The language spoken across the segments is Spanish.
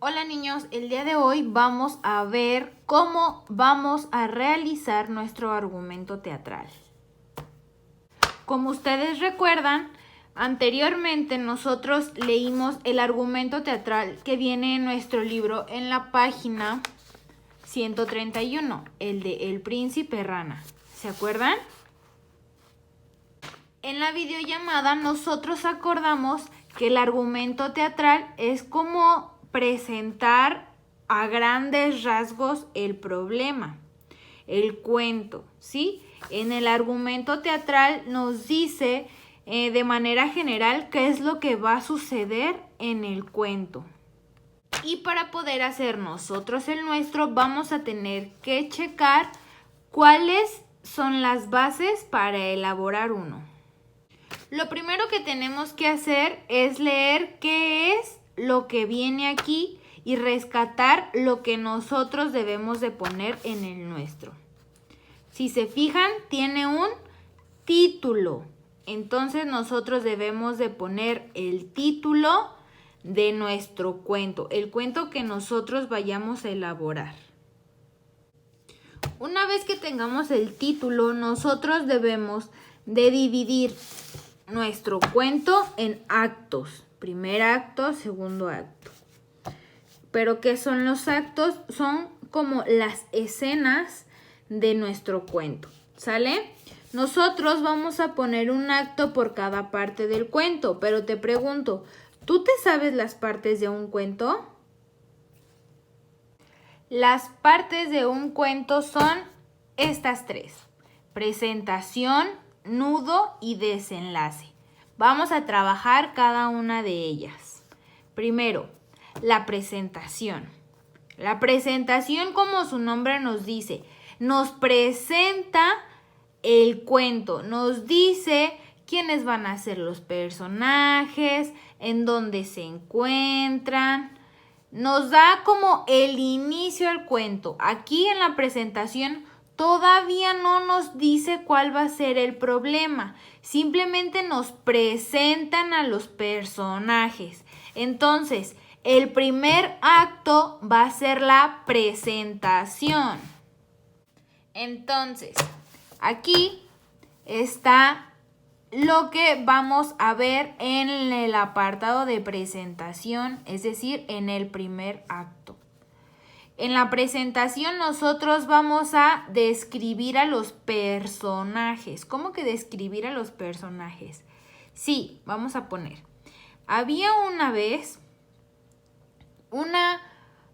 Hola niños, el día de hoy vamos a ver cómo vamos a realizar nuestro argumento teatral. Como ustedes recuerdan, anteriormente nosotros leímos el argumento teatral que viene en nuestro libro en la página 131, el de El Príncipe Rana. ¿Se acuerdan? En la videollamada nosotros acordamos que el argumento teatral es como presentar a grandes rasgos el problema, el cuento, ¿sí? En el argumento teatral nos dice de manera general qué es lo que va a suceder en el cuento. Y para poder hacer nosotros el nuestro vamos a tener que checar cuáles son las bases para elaborar uno. Lo primero que tenemos que hacer es leer qué es lo que viene aquí y rescatar lo que nosotros debemos de poner en el nuestro. Si se fijan, tiene un título. Entonces nosotros debemos de poner el título de nuestro cuento, el cuento que nosotros vayamos a elaborar. Una vez que tengamos el título, nosotros debemos de dividir nuestro cuento en actos. Primer acto, segundo acto. Pero ¿qué son los actos? Son como las escenas de nuestro cuento. ¿Sale? Nosotros vamos a poner un acto por cada parte del cuento. Pero te pregunto, ¿tú te sabes las partes de un cuento? Las partes de un cuento son estas tres: presentación, nudo y desenlace. Vamos a trabajar cada una de ellas. Primero, la presentación. La presentación, como su nombre nos dice, nos presenta el cuento, nos dice quiénes van a ser los personajes, en dónde se encuentran. Nos da como el inicio al cuento. Aquí en la presentación todavía no nos dice cuál va a ser el problema. Simplemente nos presentan a los personajes. Entonces, el primer acto va a ser la presentación. Entonces, aquí está lo que vamos a ver en el apartado de presentación, es decir, en el primer acto. En la presentación nosotros vamos a describir a los personajes. ¿Cómo que describir a los personajes? Sí, vamos a poner. Había una vez una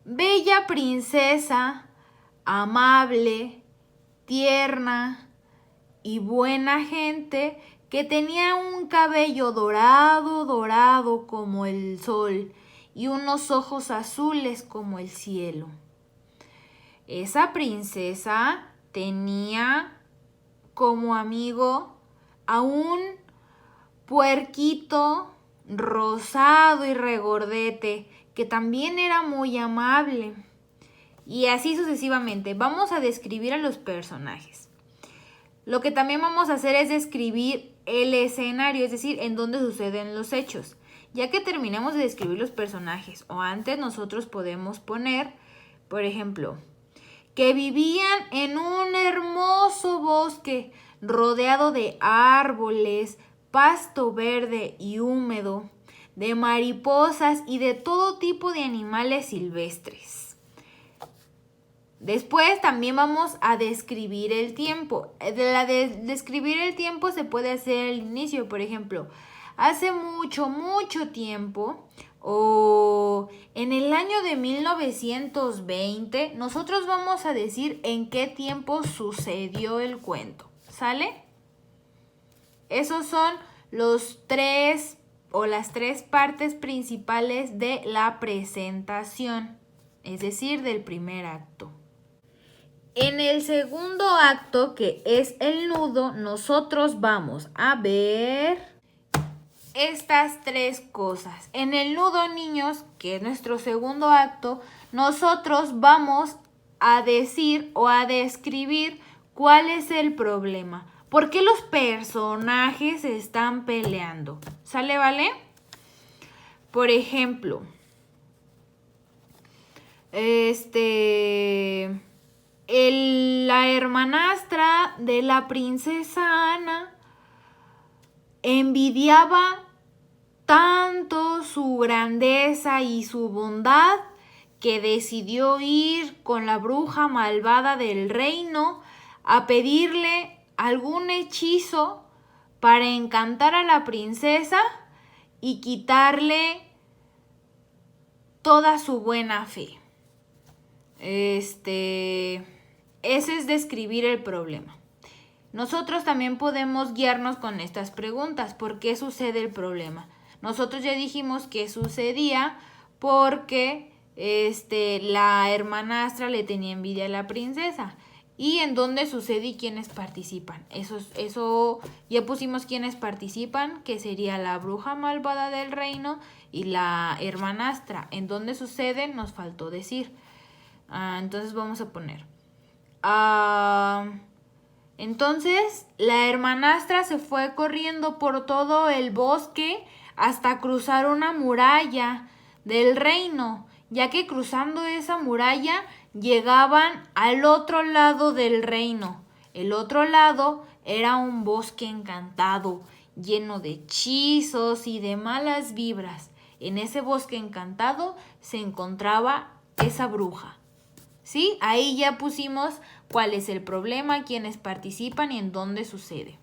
bella princesa, amable, tierna y buena gente, que tenía un cabello dorado como el sol y unos ojos azules como el cielo. Esa princesa tenía como amigo a un puerquito rosado y regordete que también era muy amable. Y así sucesivamente. Vamos a describir a los personajes. Lo que también vamos a hacer es describir el escenario, es decir, en dónde suceden los hechos. Ya que terminemos de describir los personajes o antes, nosotros podemos poner, por ejemplo, que vivían en un hermoso bosque rodeado de árboles, pasto verde y húmedo, de mariposas y de todo tipo de animales silvestres. Después también vamos a describir el tiempo. Describir el tiempo se puede hacer al inicio, por ejemplo, hace mucho tiempo o en el año de 1920, nosotros vamos a decir en qué tiempo sucedió el cuento. ¿Sale? Esos son los tres o las tres partes principales de la presentación, es decir, del primer acto. En el segundo acto, que es el nudo, nosotros vamos a ver estas tres cosas. En el nudo, niños, que es nuestro segundo acto, nosotros vamos a decir o a describir cuál es el problema. ¿Por qué los personajes están peleando? ¿Sale, vale? Por ejemplo, La hermanastra de la princesa Ana envidiaba tanto su grandeza y su bondad que decidió ir con la bruja malvada del reino a pedirle algún hechizo para encantar a la princesa y quitarle toda su buena fe. Ese es describir el problema. Nosotros también podemos guiarnos con estas preguntas. ¿Por qué sucede el problema? Nosotros ya dijimos que sucedía porque la hermanastra le tenía envidia a la princesa. ¿Y en dónde sucede y quiénes participan? Eso ya pusimos quiénes participan, que sería la bruja malvada del reino y la hermanastra. ¿En dónde sucede? Nos faltó decir. Entonces vamos a poner. Entonces la hermanastra se fue corriendo por todo el bosque hasta cruzar una muralla del reino, ya que cruzando esa muralla llegaban al otro lado del reino. El otro lado era un bosque encantado, lleno de hechizos y de malas vibras. En ese bosque encantado se encontraba esa bruja. ¿Sí? Ahí ya pusimos cuál es el problema, quiénes participan y en dónde sucede.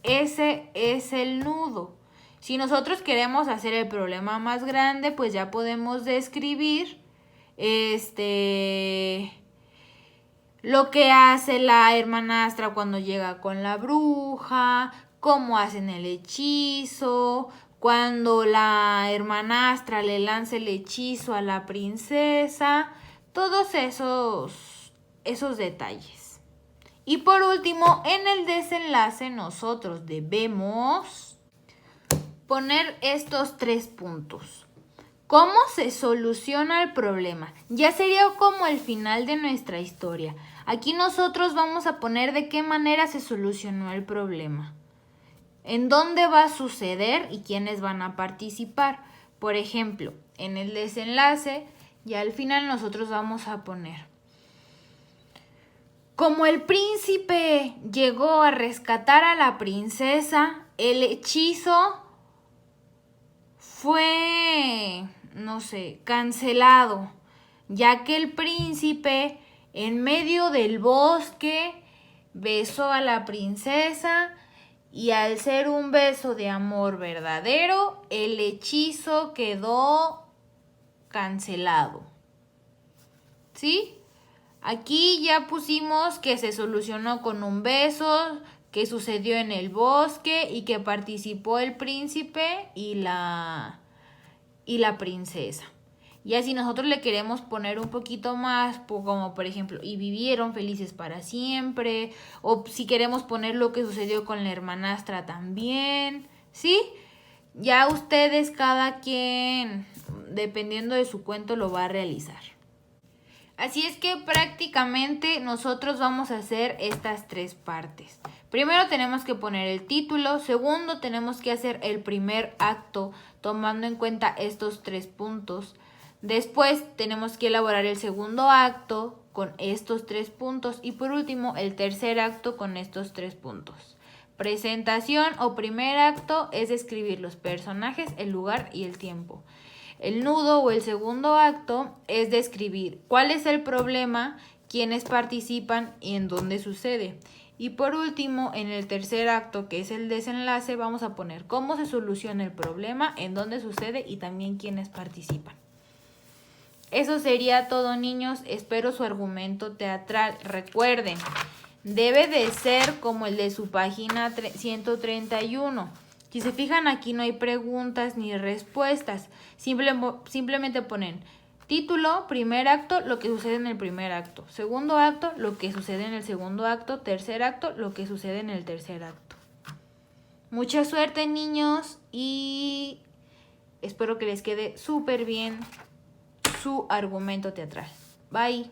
Ese es el nudo. Si nosotros queremos hacer el problema más grande, pues ya podemos describir lo que hace la hermanastra cuando llega con la bruja, cómo hacen el hechizo, cuando la hermanastra le lanza el hechizo a la princesa, todos esos detalles. Y por último, en el desenlace nosotros debemos poner estos 3 puntos. ¿Cómo se soluciona el problema? Ya sería como el final de nuestra historia. Aquí nosotros vamos a poner de qué manera se solucionó el problema. En dónde va a suceder y quiénes van a participar. Por ejemplo, en el desenlace, ya al final nosotros vamos a poner. Como el príncipe llegó a rescatar a la princesa, el hechizo fue, cancelado, ya que el príncipe en medio del bosque besó a la princesa y al ser un beso de amor verdadero, el hechizo quedó cancelado. ¿Sí? Aquí ya pusimos que se solucionó con un beso, que sucedió en el bosque y que participó el príncipe y la princesa. Y así nosotros le queremos poner un poquito más, como por ejemplo, y vivieron felices para siempre, o si queremos poner lo que sucedió con la hermanastra también, ¿sí? Ya ustedes, cada quien, dependiendo de su cuento, lo va a realizar. Así es que prácticamente nosotros vamos a hacer estas 3 partes. Primero tenemos que poner el título, segundo tenemos que hacer el primer acto tomando en cuenta estos 3 puntos. Después tenemos que elaborar el segundo acto con estos 3 puntos y por último el tercer acto con estos 3 puntos. Presentación o primer acto es describir los personajes, el lugar y el tiempo. El nudo o el segundo acto es describir cuál es el problema, quiénes participan y en dónde sucede. Y por último, en el tercer acto, que es el desenlace, vamos a poner cómo se soluciona el problema, en dónde sucede y también quiénes participan. Eso sería todo, niños. Espero su argumento teatral. Recuerden, debe de ser como el de su página 131. Si se fijan, aquí no hay preguntas ni respuestas. Simplemente ponen título, primer acto, lo que sucede en el primer acto. Segundo acto, lo que sucede en el segundo acto. Tercer acto, lo que sucede en el tercer acto. Mucha suerte, niños, y espero que les quede súper bien su argumento teatral. Bye.